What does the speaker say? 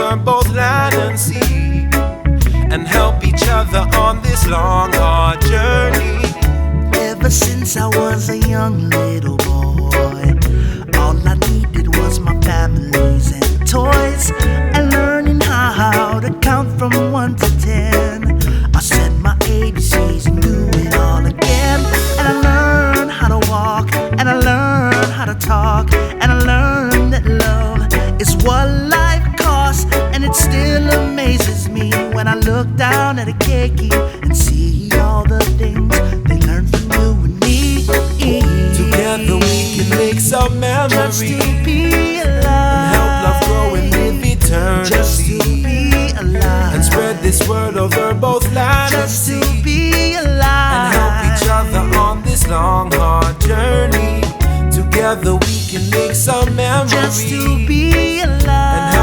over both land and sea, and help each other on this long, hard journey. Ever since I was a young little boy, all I needed was my families and toys, and learning how to count from 1 to 10. I said my ABCs and do it all again. And I learned how to walk, and I learned how to talk, and I learned that love is what life costs. And it still amazes me when I look down at a cakey and see all the things they learned from you and me. Together we can make some memories, just to be alive, and help love grow and live eternity, just to be alive, and spread this word over both land and just sea, to be alive, and help each other on this long, hard journey. Together we can make some memories, just to be alive. and